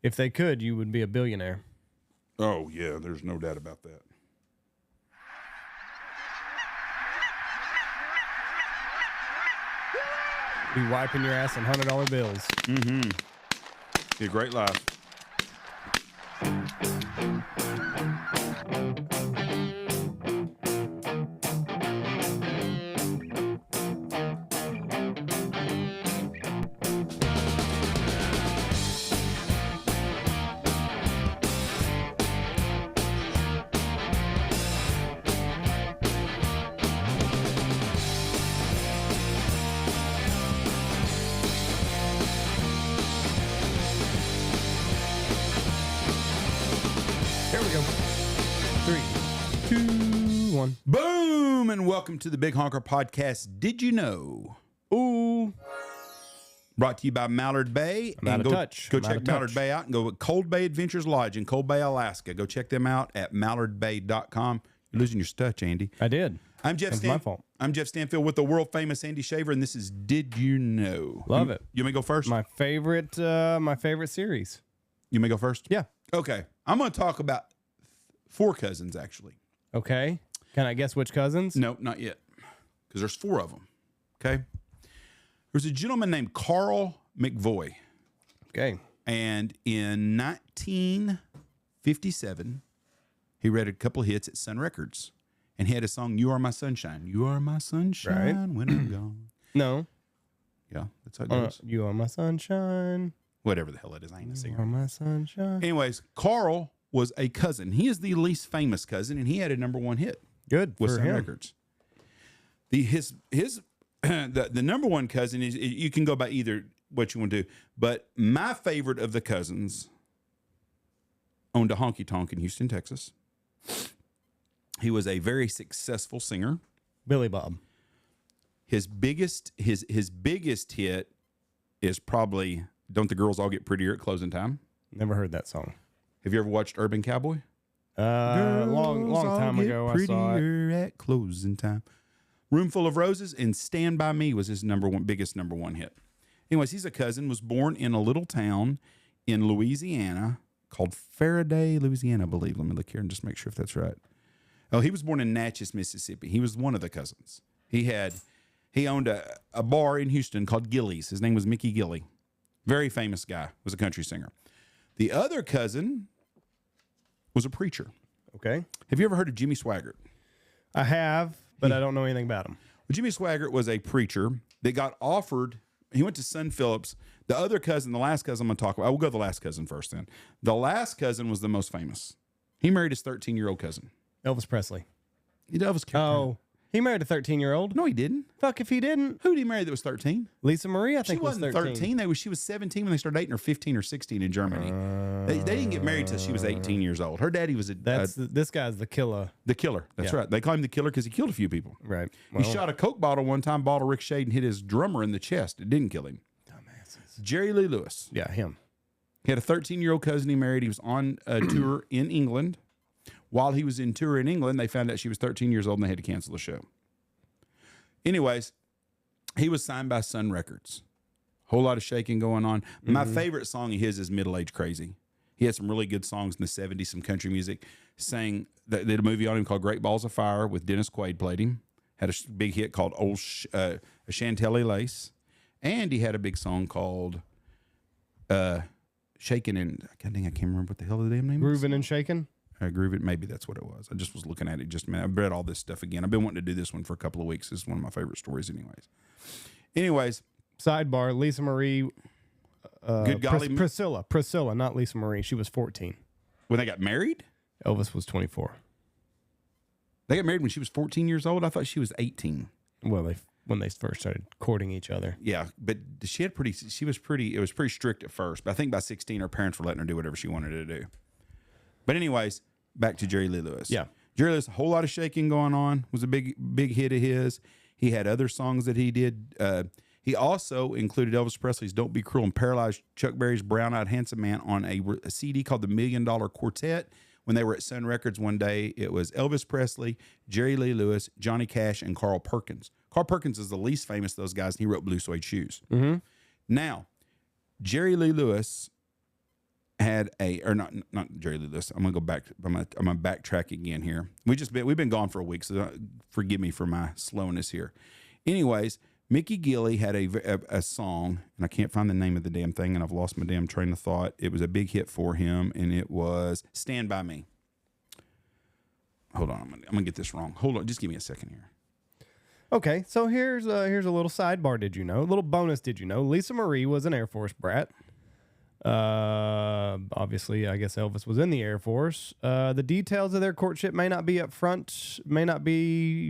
If they could, you would be a billionaire. Oh, yeah, there's no doubt about that. Be wiping your ass in $100 bills. Mm-hmm. Be a great life. Here we go. 3, 2, 1. Boom! And welcome to the Big Honker Podcast. Did you know? Ooh. Brought to you by Mallard Bay. I'm out of touch. Go I'm out check of Mallard touch. Bay out and go with Cold Bay Adventures Lodge in Cold Bay, Alaska. Go check them out at mallardbay.com. You're losing your touch, Andy. I did. I'm Jeff That's my fault. I'm Jeff Stanfield with the world famous Andy Shaver, and this is Did You Know? Love it. You may go first? My favorite series. You may go first? Yeah. Okay. I'm going to talk about 4 cousins, actually. Okay. Can I guess which cousins? No, not yet. Because there's 4 of them. Okay. There's a gentleman named Carl McVoy. Okay. And in 1957, he read a couple of hits at Sun Records. And he had a song, You Are My Sunshine. You are my sunshine when I'm gone. No. Yeah, that's how it goes. You are my sunshine. Whatever the hell it is. I ain't a You singer. are my sunshine. Anyways, Carl was a cousin. He is the least famous cousin, and he had a #1 hit Good with for Sun him. Records. The number 1 cousin is, you can go by either what you want to do, but my favorite of the cousins owned a honky tonk in Houston, Texas. He was a very successful singer. Billy Bob. His biggest hit is probably Don't the Girls All Get Prettier at Closing Time. Never heard that song. Have you ever watched Urban Cowboy? Long time ago I saw it. At Closing Time. Room Full of Roses and Stand By Me was his biggest number 1 hit. Anyways, he's a cousin, was born in a little town in Louisiana called Faraday, Louisiana, I believe. Let me look here and just make sure if that's right. Oh, he was born in Natchez, Mississippi. He was one of the cousins. He owned a bar in Houston called Gilley's. His name was Mickey Gilley. Very famous guy, was a country singer. The other cousin was a preacher. Okay. Have you ever heard of Jimmy Swaggert? I have, but I don't know anything about him. Well, Jimmy Swaggart was a preacher that got offered. He went to Son Phillips. The other cousin, the last cousin I'm going to talk about, we'll go to the last cousin first then. The last cousin was the most famous. He married his 13-year-old cousin. Elvis Presley. Elvis. Oh, he married a 13-year-old? No, he didn't. Fuck if he didn't. Who did he marry that was 13? Lisa Marie, I She think, was wasn't 13. She was 17 when they started dating, or 15 or 16 in Germany. They didn't get married till she was 18 years old. Her daddy was This guy's the killer. the killer. That's Yeah. right. They call him the killer because he killed a few people. Right. He shot a Coke bottle one time, bottle ricocheted and hit his drummer in the chest. It didn't kill him. Dumbasses. Jerry Lee Lewis. Yeah, him. He had a 13-year-old cousin he married. He was on a tour in England. While he was in tour in England, they found out she was 13 years old and they had to cancel the show. Anyways, he was signed by Sun Records. Whole lot of shaking going on. My favorite song of his is Middle Age Crazy. He had some really good songs in the 70s, some country music. They did a movie on him called Great Balls of Fire with Dennis Quaid played him. Had a big hit called Chantilly Lace. And he had a big song called Shakin' and, God dang, I can't remember what the hell the damn name is. Groovin' and shaking? Groovin', maybe that's what it was. I just was looking at it just a minute. I've read all this stuff again. I've been wanting to do this one for a couple of weeks. This is one of my favorite stories anyways. Sidebar, Lisa Marie. Good golly. Priscilla, not Lisa Marie. She was 14. When they got married? Elvis was 24. They got married when she was 14 years old? I thought she was 18. Well, when they first started courting each other. Yeah, but it was pretty strict at first. But I think by 16, her parents were letting her do whatever she wanted to do. But anyways, back to Jerry Lee Lewis. Yeah. Jerry Lewis, a whole lot of shaking going on. Was a big hit of his. He had other songs that he did. He also included Elvis Presley's Don't Be Cruel and Paralyzed Chuck Berry's Brown Eyed Handsome Man on a CD called The $1 Million Quartet. When they were at Sun Records one day, it was Elvis Presley, Jerry Lee Lewis, Johnny Cash, and Carl Perkins. Carl Perkins is the least famous of those guys, and he wrote Blue Suede Shoes. Mm-hmm. Now, Jerry Lee Lewis had not Jerry Lee Lewis. I'm gonna go back. I'm gonna backtrack again here. We've been gone for a week, so forgive me for my slowness here. Anyways, Mickey Gilley had a song, and I can't find the name of the damn thing, and I've lost my damn train of thought. It was a big hit for him, and it was "Stand by Me." Hold on, I'm gonna get this wrong. Hold on, just give me a second here. Okay, so here's a little sidebar. Did you know? A little bonus. Did you know? Lisa Marie was an Air Force brat. Obviously, I guess Elvis was in the Air Force. The details of their courtship may not be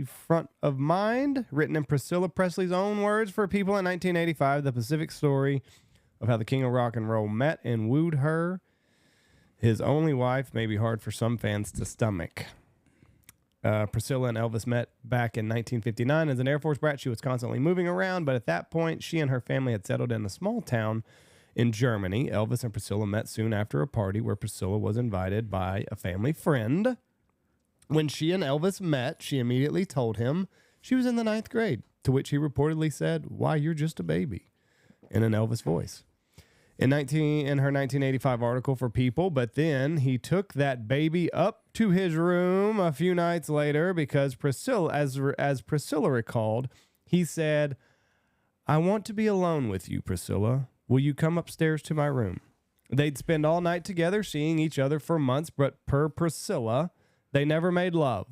front of mind. Written in Priscilla Presley's own words for people in 1985, the Pacific story of how the king of rock and roll met and wooed her, his only wife, may be hard for some fans to stomach. Priscilla and Elvis met back in 1959. As an Air Force brat, she was constantly moving around, but at that point, she and her family had settled in a small town in Germany. Elvis and Priscilla met soon after a party where Priscilla was invited by a family friend. When she and Elvis met, she immediately told him she was in the 9th grade, to which he reportedly said, "Why, you're just a baby," in an Elvis voice. In her 1985 article for People, but then he took that baby up to his room a few nights later because Priscilla, as Priscilla recalled, he said, "I want to be alone with you, Priscilla. Will you come upstairs to my room?" They'd spend all night together, seeing each other for months, but per Priscilla, they never made love.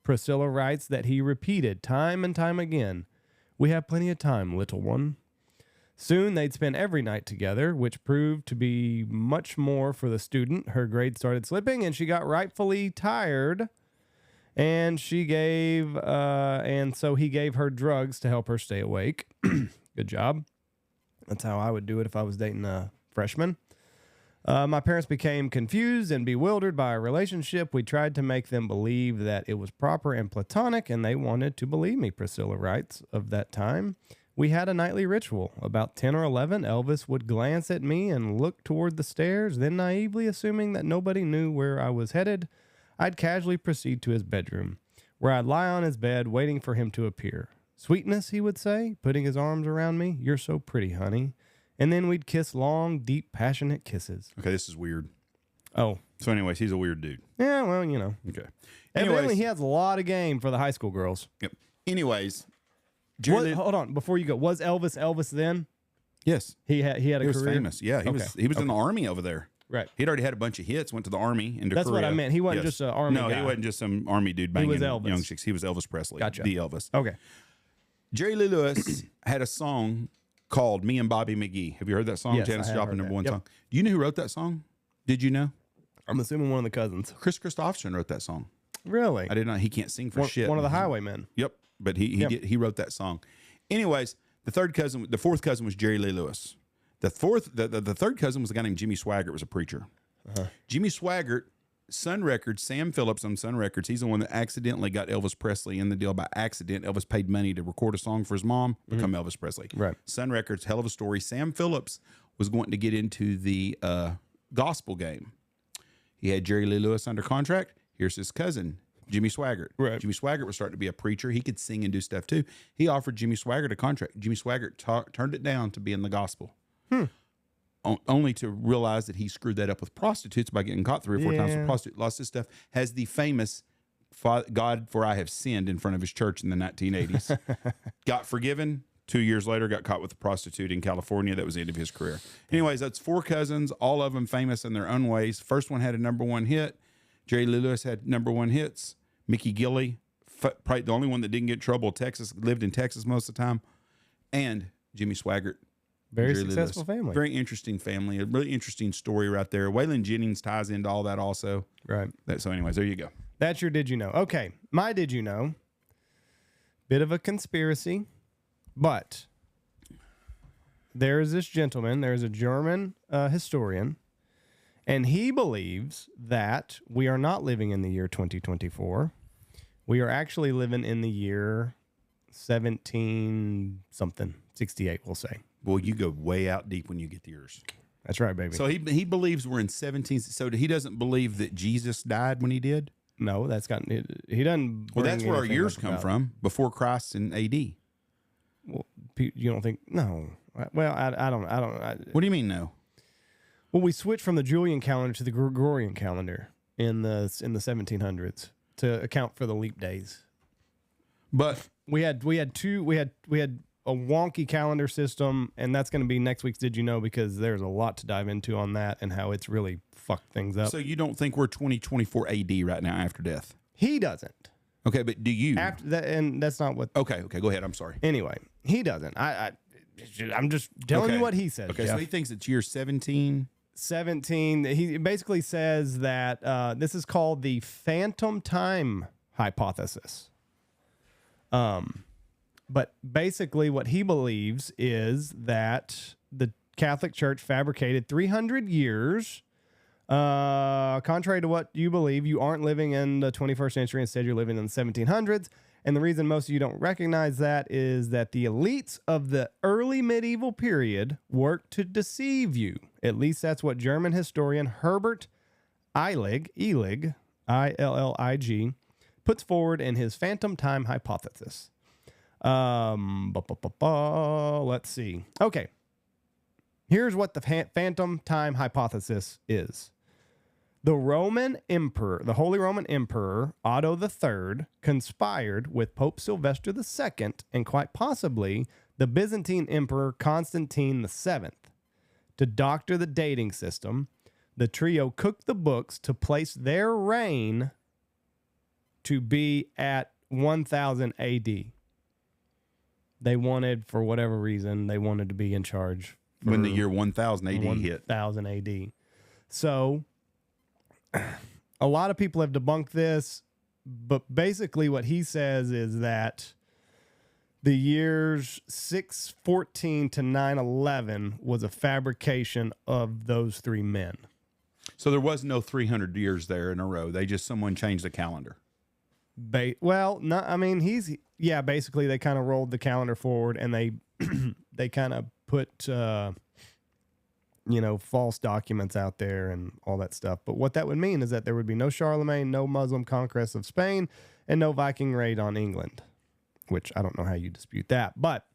Priscilla writes that he repeated time and time again, "We have plenty of time, little one." Soon they'd spend every night together, which proved to be much more for the student. Her grades started slipping, and she got rightfully tired. And so he gave her drugs to help her stay awake. Good job. That's how I would do it if I was dating a freshman. My parents became confused and bewildered by our relationship. We tried to make them believe that it was proper and platonic, and they wanted to believe me, Priscilla writes of that time. We had a nightly ritual. About 10 or 11, Elvis would glance at me and look toward the stairs. Then, naively assuming that nobody knew where I was headed, I'd casually proceed to his bedroom, where I'd lie on his bed waiting for him to appear. "Sweetness," he would say, putting his arms around me. "You're so pretty, honey." And then we'd kiss long, deep, passionate kisses. Okay, this is weird. Oh. So anyways, he's a weird dude. Yeah, well, you know. Okay. Evidently, he has a lot of game for the high school girls. Yep. Anyways. Hold on, before you go, was Elvis then? Yes. He had a career? He was famous. Yeah, he was in the army over there. Right. He'd already had a bunch of hits, went to the army into That's Korea. what I meant. He wasn't just an army guy. No, he wasn't just some army dude banging Elvis. young chicks. He was Elvis Presley. Gotcha. The Elvis. Okay. Jerry Lee Lewis had a song called "Me and Bobby McGee." Have you heard that song? Yes, Janis I have Joplin, heard number that. one Yep. song. Do you know who wrote that song? Did you know? I'm assuming one of the cousins. Chris Christopherson wrote that song. Really? I did not. He can't sing for shit. One of the Highwaymen. Yep. But he wrote that song. Anyways, the fourth cousin was Jerry Lee Lewis. The third cousin was a guy named Jimmy Swaggert, was a preacher. Jimmy Swaggert, Sun Records, Sam Phillips on Sun Records, he's the one that accidentally got Elvis Presley in the deal by accident. Elvis paid money to record a song for his mom, become Elvis Presley. Right. Sun Records, hell of a story. Sam Phillips was wanting to get into the gospel game. He had Jerry Lee Lewis under contract. Here's his cousin, Jimmy Swaggert. Right. Jimmy Swaggert was starting to be a preacher. He could sing and do stuff too. He offered Jimmy Swaggert a contract. Jimmy Swaggert turned it down to be in the gospel. Only to realize that he screwed that up with prostitutes by getting caught 3 or 4 times with prostitutes. Lost his stuff. Has the famous "God, for I have sinned" in front of his church in the 1980s. Got forgiven. 2 years later, got caught with a prostitute in California. That was the end of his career. Anyways, that's 4 cousins, all of them famous in their own ways. First one had a #1 hit. Jerry Lee Lewis had #1 hits. Mickey Gilley, probably the only one that didn't get in trouble. Texas, lived in Texas most of the time. And Jimmy Swaggert. Very Jerry Lee successful Lewis. family. Very interesting family. A really interesting story right there. Waylon Jennings ties into all that also. Right. So anyways, there you go. That's your Did You Know. Okay. My Did You Know. Bit of a conspiracy, but there is this gentleman. There's a German historian, and he believes that we are not living in the year 2024. We are actually living in the year 17-something, 68, we'll say. Well, you go way out deep when you get to yours. That's right, baby. So he believes we're in 17. So he doesn't believe that Jesus died when he did? No, that's got he doesn't. Well, that's where our anything years up come about- from, before Christ in AD. Well, you don't think? No. Well, I don't. What do you mean no? Well, we switched from the Julian calendar to the Gregorian calendar in the 1700s to account for the leap days. But We had a wonky calendar system, and that's going to be next week's Did You Know, because there's a lot to dive into on that and how it's really fucked things up. so you don't think we're 2024 AD right now after death? He doesn't. Okay, but do you? After that, and that's not what. Okay, go ahead. I'm sorry. Anyway, he doesn't. I'm just telling you what he says. Okay, Jeff. so he thinks it's year 17. 17. He basically says that this is called the phantom time hypothesis. But basically what he believes is that the Catholic Church fabricated 300 years. Contrary to what you believe, you aren't living in the 21st century. Instead, you're living in the 1700s. And the reason most of you don't recognize that is that the elites of the early medieval period worked to deceive you. At least that's what German historian Herbert Illig, Illig, puts forward in his phantom time hypothesis. Let's see. Okay. Here's what the phantom time hypothesis is. The Roman emperor, the Holy Roman Emperor, Otto III, conspired with Pope Sylvester II and quite possibly the Byzantine Emperor Constantine VII to doctor the dating system. The trio cooked the books to place their reign to be at 1000 AD. They wanted, for whatever reason, they wanted to be in charge When the year 1000 AD hit. 1000 AD. So a lot of people have debunked this, but basically what he says is that the years 614 to 911 was a fabrication of those three men. So there was no 300 years there in a row. Someone changed the calendar. Basically they kind of rolled the calendar forward and they kind of put false documents out there and all that stuff. But what that would mean is that there would be no Charlemagne, no Muslim conquest of Spain, and no Viking raid on England, which I don't know how you dispute that. But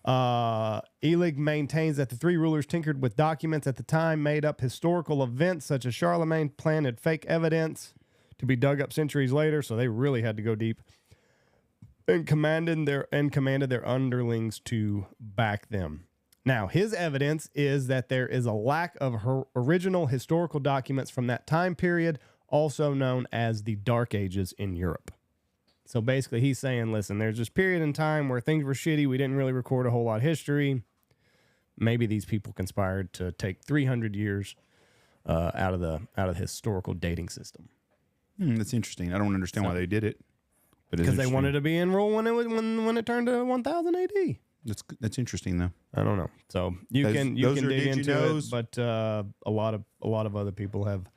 Illig maintains that the three rulers tinkered with documents at the time, made up historical events such as Charlemagne, planted fake evidence to be dug up centuries later, so they really had to go deep, and commanded their underlings to back them. Now, his evidence is that there is a lack of original historical documents from that time period, also known as the Dark Ages in Europe. So basically, he's saying, listen, there's this period in time where things were shitty. We didn't really record a whole lot of history. Maybe these people conspired to take 300 years out of the historical dating system. That's interesting. I don't understand why they did it. Because they wanted to be in rule when it turned to 1000 AD. That's interesting though. I don't know. So you can dig into it, but a lot of other people have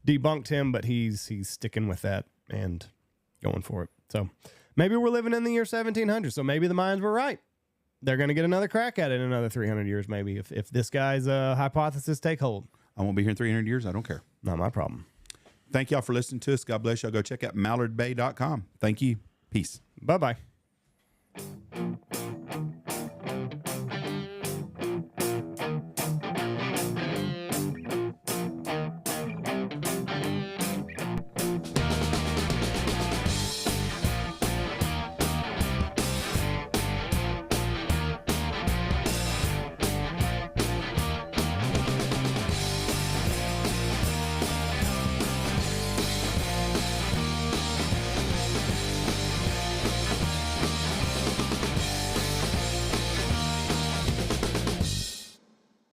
debunked him, but he's sticking with that and going for it. So maybe we're living in the year 1700. So maybe the Mayans were right. They're going to get another crack at it in another 300 years, maybe, if this guy's hypothesis take hold. I won't be here in 300 years. I don't care. Not my problem. Thank y'all for listening to us. God bless y'all. Go check out mallardbay.com. Thank you. Peace. Bye-bye.